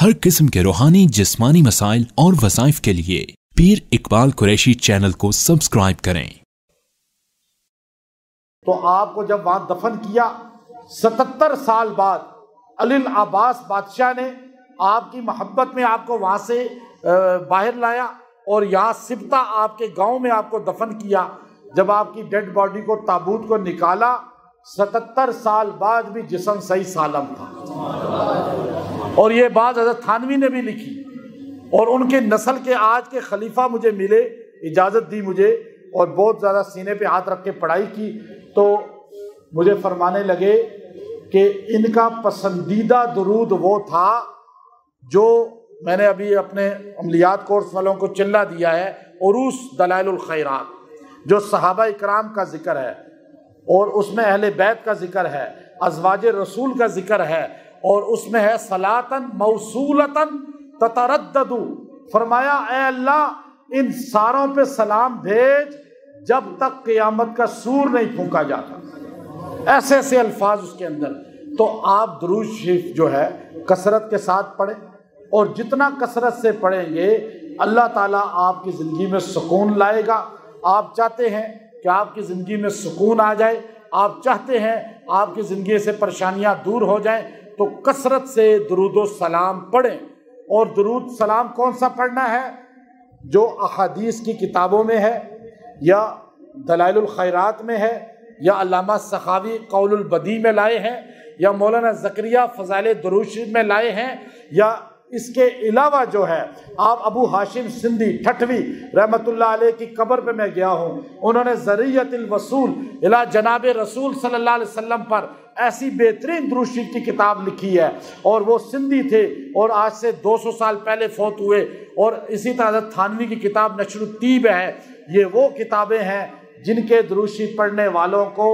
हर किस्म के रूहानी जिस्मानी मसाइल और वज़ाइफ के लिए पीर इकबाल कुरैशी चैनल को सब्सक्राइब करें। तो आपको जब वहां दफन किया 77 साल बाद अलील अब्बास बादशाह ने आपकी मोहब्बत में आपको वहां से बाहर लाया और यहाँ सिबता आपके गांव में आपको दफन किया। जब आपकी डेड बॉडी को ताबूत को निकाला 77 साल बाद भी जिस्म सही सालम था। और ये बात हज़रत थानवी ने भी लिखी और उनके नस्ल के आज के खलीफा मुझे मिले, इजाज़त दी मुझे और बहुत ज़्यादा सीने पे हाथ रख के पढ़ाई की तो मुझे फरमाने लगे कि इनका पसंदीदा दुरूद वो था जो मैंने अभी अपने अमलियात कोर्स वालों को चिल्ला दिया है, उरूस दलाइलुल खैरात, जो सहाबा इकराम का जिक्र है और उसमें अहले बैत का जिक्र है, अज़वाज रसूल का जिक्र है और उसमें है सलातन मौसूलतन ततरद्ददु। फरमाया ऐ अल्लाह इन सारों पे सलाम भेज जब तक क़यामत का सूर नहीं फूंका जाता। ऐसे ऐसे अल्फाज उसके अंदर। तो आप दुरूद शरीफ जो है कसरत के साथ पढ़ें और जितना कसरत से पढ़ेंगे अल्लाह ताला आपकी ज़िंदगी में सुकून लाएगा। आप चाहते हैं कि आपकी ज़िंदगी में सुकून आ जाए, आप चाहते हैं आपकी ज़िंदगी से परेशानियां दूर हो जाएं, तो कसरत से दुरूद सलाम पढ़ें। और दुरूद सलाम कौन सा पढ़ना है? जो अहादीस की किताबों में है या दलाइलुल खैरात में है या अल्लामा सखावी कौलुल बदी में लाए हैं या मौलाना ज़करिया फ़ज़ाइल दुरूद शरीफ में लाए हैं या इसके अलावा जो है आप अबू हाशिम सिंधी ठठवी रहमतुल्लाह अलैह की कब्र पे मैं गया हूँ, उन्होंने ज़रियतुल वसूल इला जनाब रसूल सल्लल्लाहु अलैहि वसल्लम पर ऐसी बेहतरीन दुरूद शरीफ की किताब लिखी है और वो सिंधी थे और आज से 200 साल पहले फौत हुए। और इसी तरह थानवी की किताब नशरुत्तीब है। ये वो किताबें हैं जिनके दुरूद शरीफ पढ़ने वालों को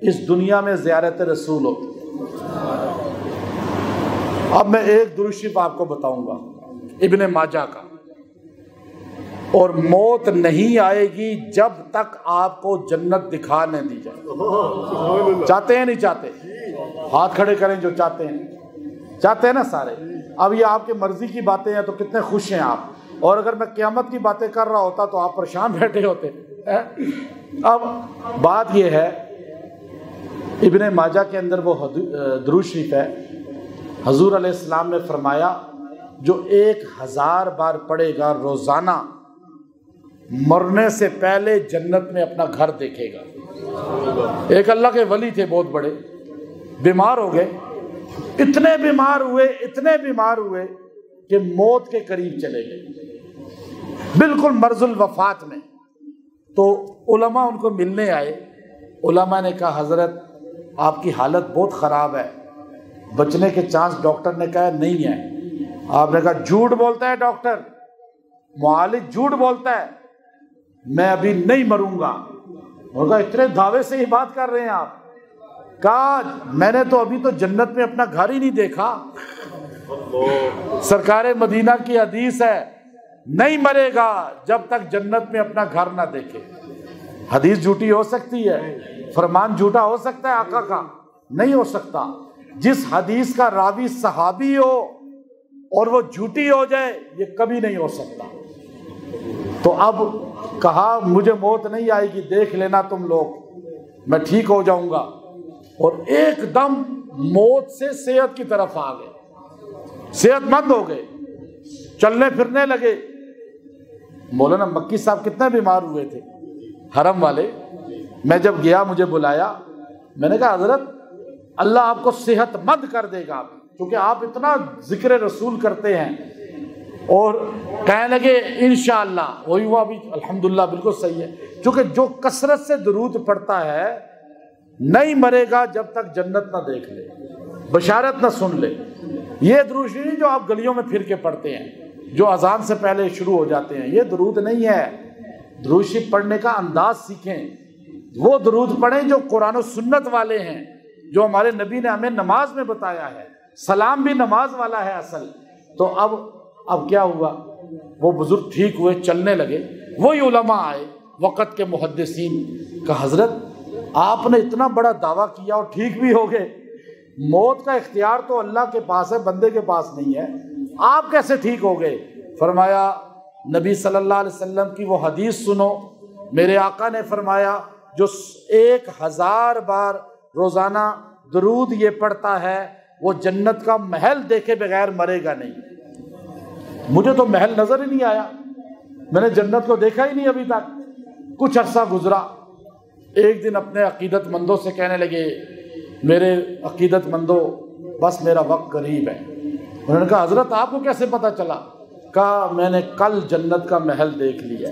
इस दुनिया में ज़ियारत रसूल होती। अब मैं एक दुरूद शरीफ आपको बताऊंगा इब्ने माजा का, और मौत नहीं आएगी जब तक आपको जन्नत दिखा नहीं दी जाए। चाहते हैं नहीं चाहते? हाथ खड़े करें जो चाहते हैं। चाहते हैं ना सारे? अब ये आपकी मर्जी की बातें हैं तो कितने खुश हैं आप, और अगर मैं क़यामत की बातें कर रहा होता तो आप परेशान बैठे होते। अब बात ये है इब्ने माजा के अंदर वो दुरूद शरीफ है, हजूर अलैहिस्सलाम ने फरमाया जो 1000 बार पढ़ेगा रोजाना मरने से पहले जन्नत में अपना घर देखेगा। एक अल्लाह के वली थे बहुत बड़े, बीमार हो गए, इतने बीमार हुए कि मौत के करीब चले गए, बिल्कुल मर्जुल वफात में। तो उलमा उनको मिलने आए। उलमा ने कहा हजरत आपकी हालत बहुत ख़राब है, बचने के चांस डॉक्टर ने कहा नहीं है। आपने कहा झूठ बोलता है डॉक्टर, मुआलिज झूठ बोलता है, मैं अभी नहीं मरूंगा। उन्होंने कहा इतने दावे से ही बात कर रहे हैं आप? कहा मैंने तो अभी तो जन्नत में अपना घर ही नहीं देखा। सरकारे मदीना की हदीस है नहीं मरेगा जब तक जन्नत में अपना घर ना देखे। हदीस झूठी हो सकती है, फरमान झूठा हो सकता है आका का? नहीं हो सकता। जिस हदीस का रावी सहाबी हो और वो झूठी हो जाए ये कभी नहीं हो सकता। तो अब कहा मुझे मौत नहीं आएगी, देख लेना तुम लोग, मैं ठीक हो जाऊंगा। और एकदम मौत से सेहत की तरफ आ गए, सेहतमंद हो गए, चलने फिरने लगे। मौलाना मक्की साहब कितने बीमार हुए थे, हरम वाले। मैं जब गया मुझे बुलाया, मैंने कहा हजरत अल्लाह आपको सेहतमंद कर देगा क्योंकि आप इतना जिक्र रसूल करते हैं। और कहने लगे इंशाअल्लाह। वही हुआ अभी अल्हम्दुलिल्लाह, बिल्कुल सही है। क्योंकि जो कसरत से दुरूद पढ़ता है नहीं मरेगा जब तक जन्नत ना देख ले, बशारत ना सुन ले। ये दुरूद नहीं जो आप गलियों में फिर के पढ़ते हैं, जो अजान से पहले शुरू हो जाते हैं, ये दुरूद नहीं है। दुरूद शरीफ पढ़ने का अंदाज सीखें, वो दुरूद पढ़ें जो कुरान और सुन्नत वाले हैं, जो हमारे नबी ने हमें नमाज में बताया है। सलाम भी नमाज वाला है असल। तो अब क्या हुआ, वो बुजुर्ग ठीक हुए, चलने लगे। वही उलमा आए वक़्त के मुहद्दिसीन का हजरत आपने इतना बड़ा दावा किया और ठीक भी हो गए। मौत का इख्तियार तो अल्लाह के पास है, बंदे के पास नहीं है। آپ کیسے ٹھیک ہو گئے؟ فرمایا نبی صلی اللہ علیہ وسلم کی وہ حدیث سنو، میرے آقا نے فرمایا جو 1000 بار روزانہ درود یہ پڑھتا ہے وہ جنت کا محل دیکھے بغیر مرے گا نہیں۔ مجھے تو محل نظر ہی نہیں آیا، میں نے جنت کو دیکھا ہی نہیں ابھی تک۔ کچھ عرصہ گزرا، ایک دن اپنے عقیدت مندوں سے کہنے لگے میرے عقیدت مندوں بس میرا وقت قریب ہے۔ انہوں نے کہا حضرت آپ کو کیسے پتہ چلا؟ کہا میں نے کل جنت کا محل دیکھ لیا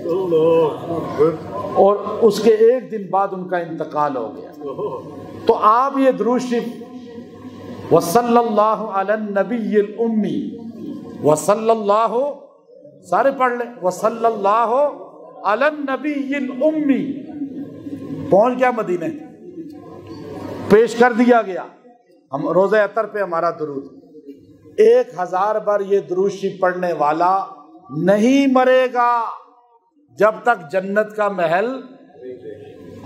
اور اس کے ایک دن بعد ان کا انتقال ہو گیا۔ تو آپ یہ درود شریف وصلی اللہ علی النبی الامی، وصلی اللہ، سارے پڑھ لیں، وصلی اللہ علی النبی الامی، پہنچ گیا مدینے، پیش کر دیا گیا۔ ہم روزہ اطہر پہ ہمارا درود 1000 بار یہ درود شریف پڑھنے والا نہیں مرے گا جب تک جنت کا محل۔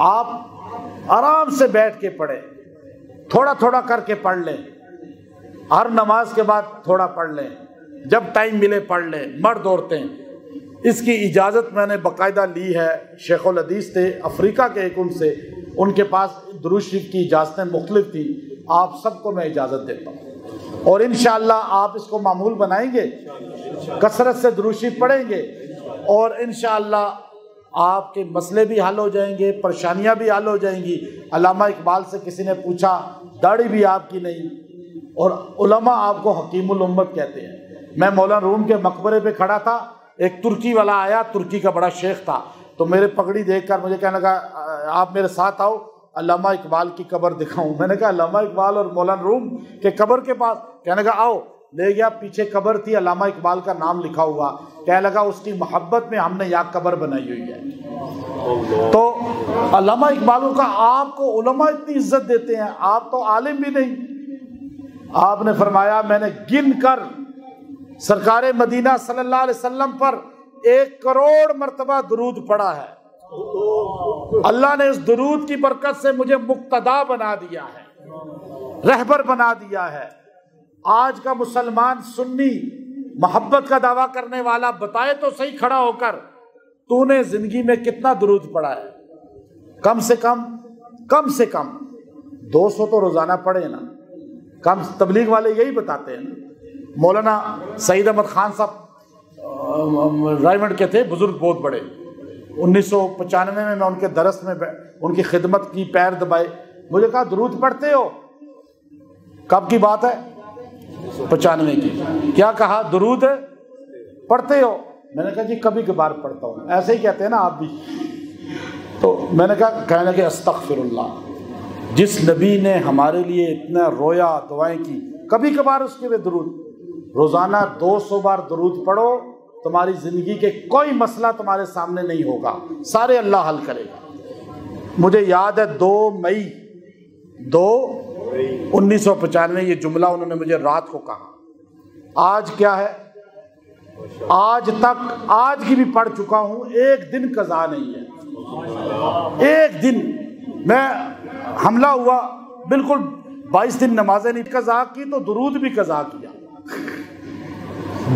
آپ آرام سے بیٹھ کے پڑھیں، تھوڑا تھوڑا کر کے پڑھ لیں، ہر نماز کے بعد تھوڑا پڑھ لیں، جب ٹائم ملے پڑھ لیں، مرد عورتیں۔ اس کی اجازت میں نے باقاعدہ لی ہے، شیخ الحدیث تھے افریقہ کے ایک، ان سے، ان کے پاس درود شریف کی اجازتیں مختلف تھیں، آپ سب کو میں اجازت دیتا ہوں، اور انشاءاللہ آپ اس کو معمول بنائیں گے، کثرت سے درود شریف پڑھیں گے، اور انشاءاللہ آپ کے مسئلے بھی حل ہو جائیں گے، پریشانیاں بھی حل ہو جائیں گی۔ علامہ اقبال سے کسی نے پوچھا داڑھی بھی آپ کی نہیں، اور علماء آپ کو حکیم الامت کہتے ہیں۔ میں مولانا روم کے مقبرے پہ کھڑا تھا، ایک ترکی والا آیا، ترکی کا بڑا شیخ تھا، تو میرے پگڑی دیکھ کر مجھے کہنے لگا آپ میرے ساتھ آؤ علامہ اقبال کی قبر دکھاؤں۔ میں نے کہا علامہ اقبال اور مولانا روم کے قبر کے پاس؟ کہنے لگا آؤ، لے گیا، پیچھے قبر تھی، علامہ اقبال کا نام لکھا ہوا، کہنے لگا اس کی محبت میں ہم نے یہاں قبر بنائی ہوئی ہے۔ تو علامہ اقبال کا آپ کو علماء اتنی عزت دیتے ہیں، آپ تو عالم بھی نہیں۔ آپ نے فرمایا میں نے گن کر سرکار مدینہ صلی اللہ علیہ وسلم پر 1 کروڑ مرتبہ درود پڑھا ہے۔ اللہ نے اس درود کی برکت سے مجھے مقتدا بنا دیا ہے، رہبر بنا دیا ہے۔ آج کا مسلمان سنی محبت کا دعویٰ کرنے والا بتائے تو صحیح کھڑا ہو کر تو نے زندگی میں کتنا درود پڑھا ہے؟ کم سے کم 200 تو روزانہ پڑھے نا، کم تبلیغ والے یہی بتاتے ہیں نا۔ مولانا سعید احمد خان صاحب رائمنڈ کے تھے، بزرگ بہت بڑے، 1995 میں ان کے درس میں ان کی خدمت کی، پیر دبائے، مجھے کہا درود پڑھتے ہو؟ کب کی بات ہے؟ 95 کی۔ کیا کہا؟ درود پڑھتے ہو؟ میں نے کہا جی کبھی کبھار پڑھتا ہوں، ایسے ہی کہتے ہیں نا آپ بھی۔ تو میں نے کہا، کہنے لگے استغفر اللہ، جس نبی نے ہمارے لیے اتنا رویا، دعائیں کی، کبھی کبھار اس کے لیے درود۔ روزانہ 200 بار درود پڑھو، تمہاری زندگی کے کوئی مسئلہ تمہارے سامنے نہیں ہوگا، سارے اللہ حل کرے گا۔ مجھے یاد ہے 2 مئی 1995 یہ جملہ انہوں نے مجھے رات کو کہا۔ آج کیا ہے؟ آج تک، آج کی بھی پڑھ چکا ہوں، ایک دن قضا نہیں ہے۔ ایک دن میں حملہ ہوا، بالکل 22 دن نمازیں نہیں قضا کی، تو درود بھی قضا کیا۔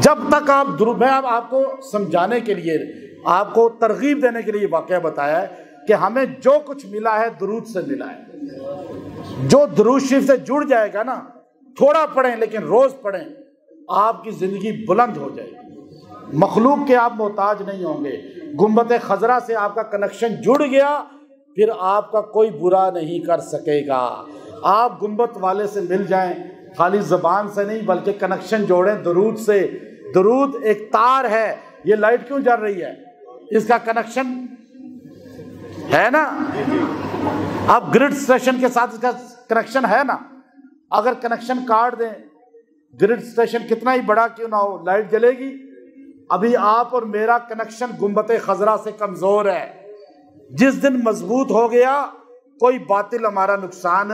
جب تک آپ درود، میں آپ کو سمجھانے کے لیے، آپ کو ترغیب دینے کے لیے یہ واقعہ بتایا ہے کہ ہمیں جو کچھ ملا ہے درود سے ملا ہے۔ جو درود شریف سے جڑ جائے گا نا، تھوڑا پڑھیں لیکن روز پڑھیں، آپ کی زندگی بلند ہو جائے گی، مخلوق کے آپ محتاج نہیں ہوں گے۔ گنبد خضرا سے آپ کا کنیکشن جڑ گیا، پھر آپ کا کوئی برا نہیں کر سکے گا۔ آپ گنبد والے سے مل جائیں، خالی زبان سے نہیں بلکہ کنیکشن جوڑیں درود سے۔ درود ایک تار ہے، یہ لائٹ کیوں جل رہی ہے؟ اس کا کنیکشن ہے نا، اب گرڈ اسٹیشن کے ساتھ اس کا کنیکشن ہے نا۔ اگر کنیکشن کاٹ دیں، گرڈ اسٹیشن کتنا ہی بڑا کیوں نہ ہو، لائٹ جلے گی؟ ابھی آپ اور میرا کنیکشن گنبد خضرا سے کمزور ہے۔ جس دن مضبوط ہو گیا، کوئی باطل ہمارا نقصان